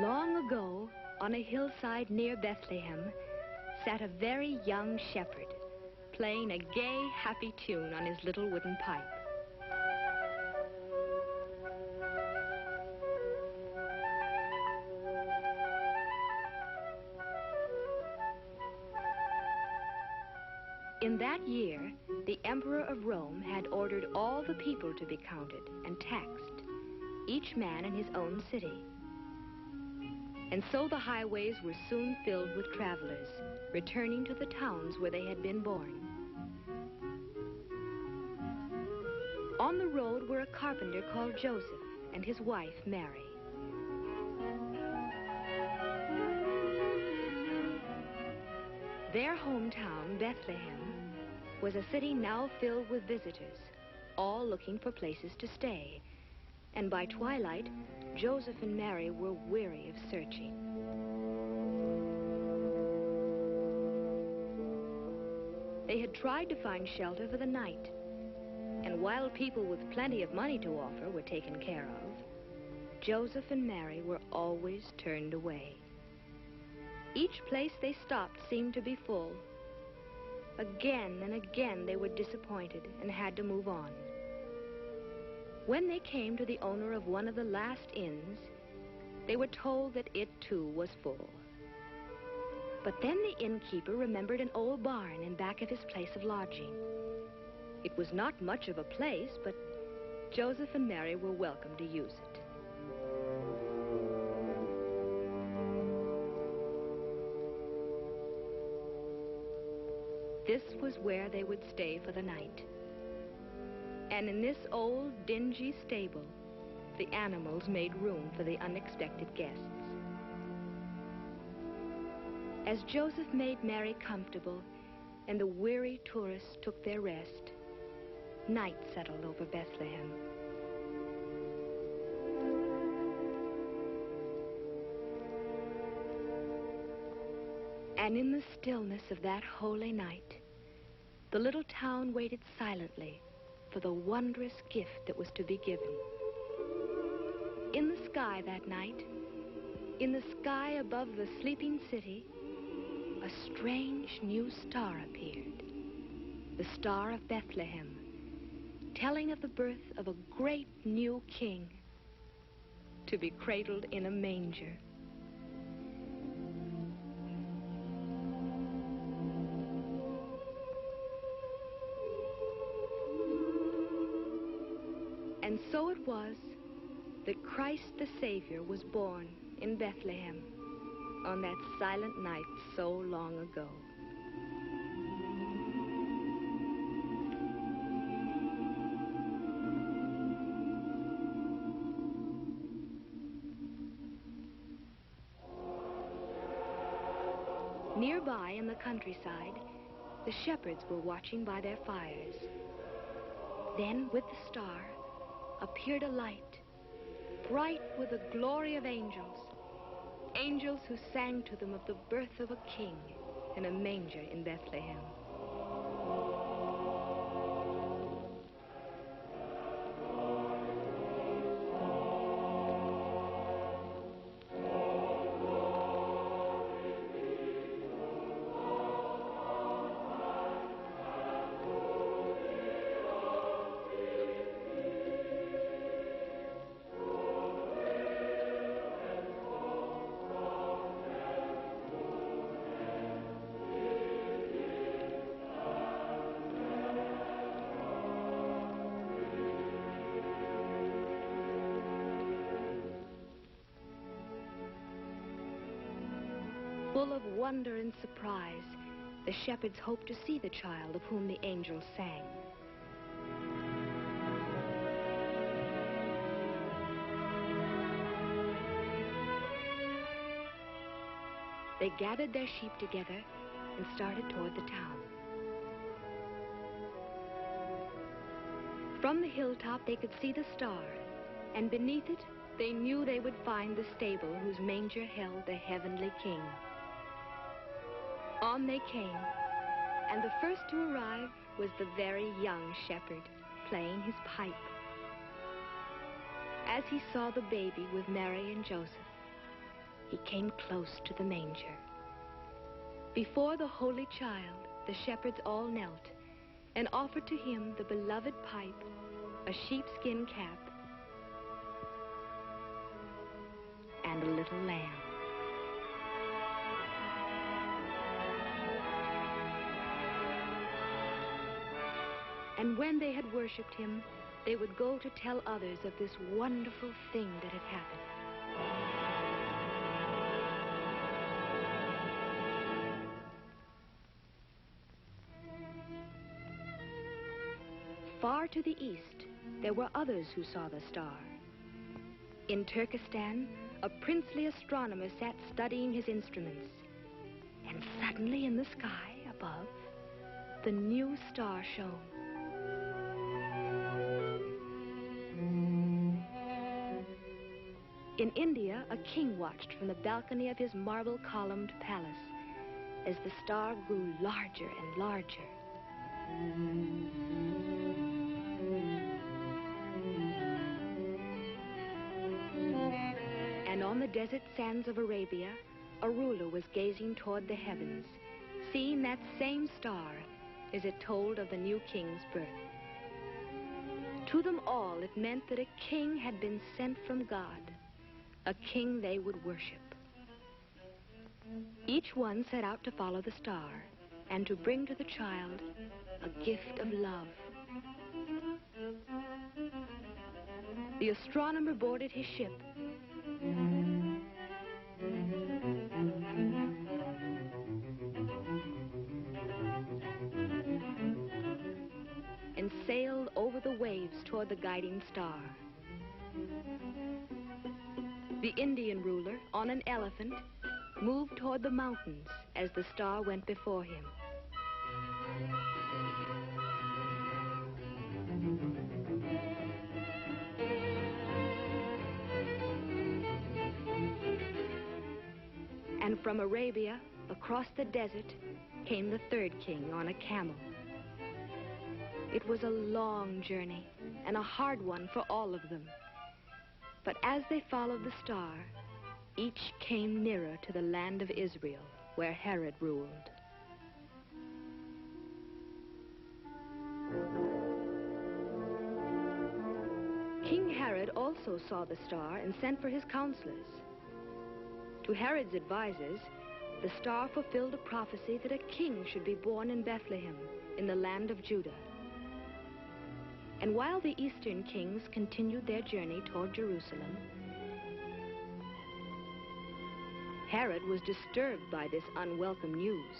Long ago, on a hillside near Bethlehem, sat a very young shepherd, playing a gay, happy tune on his little wooden pipe. In that year, the Emperor of Rome had ordered all the people to be counted and taxed, each man in his own city. And so the highways were soon filled with travelers, returning to the towns where they had been born. On the road were a carpenter called Joseph and his wife, Mary. Their hometown, Bethlehem, was a city now filled with visitors, all looking for places to stay. And by twilight, Joseph and Mary were weary of searching. They had tried to find shelter for the night, and while people with plenty of money to offer were taken care of, Joseph and Mary were always turned away. Each place they stopped seemed to be full. Again and again they were disappointed and had to move on. When they came to the owner of one of the last inns, they were told that it too was full. But then the innkeeper remembered an old barn in back of his place of lodging. It was not much of a place, but Joseph and Mary were welcome to use it. This was where they would stay for the night. And in this old, dingy stable, the animals made room for the unexpected guests. As Joseph made Mary comfortable and the weary tourists took their rest, night settled over Bethlehem. And in the stillness of that holy night, the little town waited silently for the wondrous gift that was to be given. In the sky that night, in the sky above the sleeping city, a strange new star appeared, the Star of Bethlehem, telling of the birth of a great new king to be cradled in a manger. And so it was that Christ the Savior was born in Bethlehem on that silent night so long ago. Nearby in the countryside, the shepherds were watching by their fires. Then, with the star, appeared a light, bright with the glory of angels, angels who sang to them of the birth of a king in a manger in Bethlehem. Full of wonder and surprise, the shepherds hoped to see the child of whom the angels sang. They gathered their sheep together and started toward the town. From the hilltop, they could see the star, and beneath it, they knew they would find the stable whose manger held the heavenly king. On they came, and the first to arrive was the very young shepherd playing his pipe. As he saw the baby with Mary and Joseph, he came close to the manger. Before the holy child, the shepherds all knelt and offered to him the beloved pipe, a sheepskin cap, and a little lamb. And when they had worshipped him, they would go to tell others of this wonderful thing that had happened. Far to the east, there were others who saw the star. In Turkestan, a princely astronomer sat studying his instruments. And suddenly in the sky above, the new star shone. In India, a king watched from the balcony of his marble-columned palace as the star grew larger and larger. And on the desert sands of Arabia, a ruler was gazing toward the heavens, seeing that same star as it told of the new king's birth. To them all, it meant that a king had been sent from God, a king they would worship. Each one set out to follow the star and to bring to the child a gift of love. The astronomer boarded his ship and sailed over the waves toward the guiding star. The Indian ruler, on an elephant, moved toward the mountains as the star went before him. And from Arabia, across the desert, came the third king on a camel. It was a long journey and a hard one for all of them. But as they followed the star, each came nearer to the land of Israel, where Herod ruled. King Herod also saw the star and sent for his counselors. To Herod's advisors, the star fulfilled a prophecy that a king should be born in Bethlehem, in the land of Judah. And while the eastern kings continued their journey toward Jerusalem, Herod was disturbed by this unwelcome news.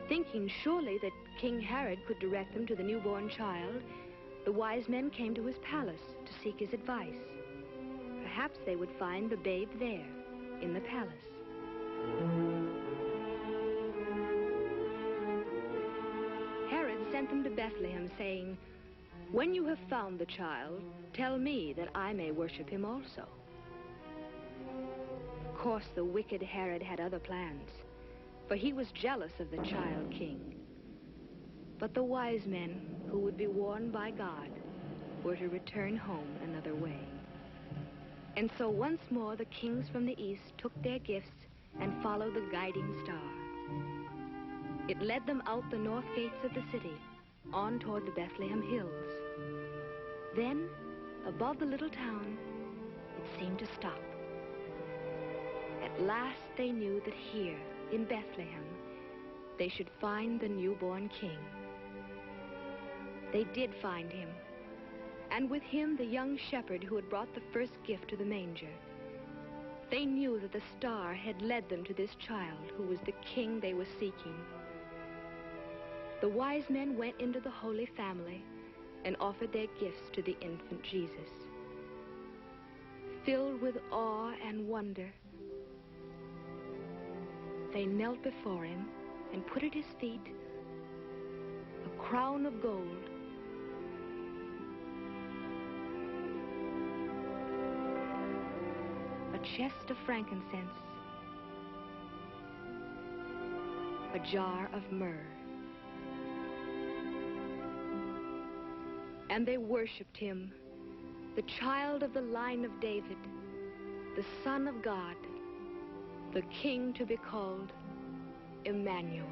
Thinking surely that King Herod could direct them to the newborn child, the wise men came to his palace to seek his advice. Perhaps they would find the babe there, in the palace. Herod sent them to Bethlehem, saying, "When you have found the child, tell me that I may worship him also." Of course, the wicked Herod had other plans, for he was jealous of the child king. But the wise men, who would be warned by God, were to return home another way. And so once more the kings from the east took their gifts and followed the guiding star. It led them out the north gates of the city, on toward the Bethlehem hills. Then, above the little town, it seemed to stop. At last they knew that here, in Bethlehem, they should find the newborn king. They did find him, and with him the young shepherd who had brought the first gift to the manger. They knew that the star had led them to this child who was the king they were seeking. The wise men went into the Holy Family and offered their gifts to the infant Jesus. Filled with awe and wonder, they knelt before him and put at his feet a crown of gold, a chest of frankincense, a jar of myrrh. And they worshipped him, the child of the line of David, the Son of God, the King to be called Emmanuel.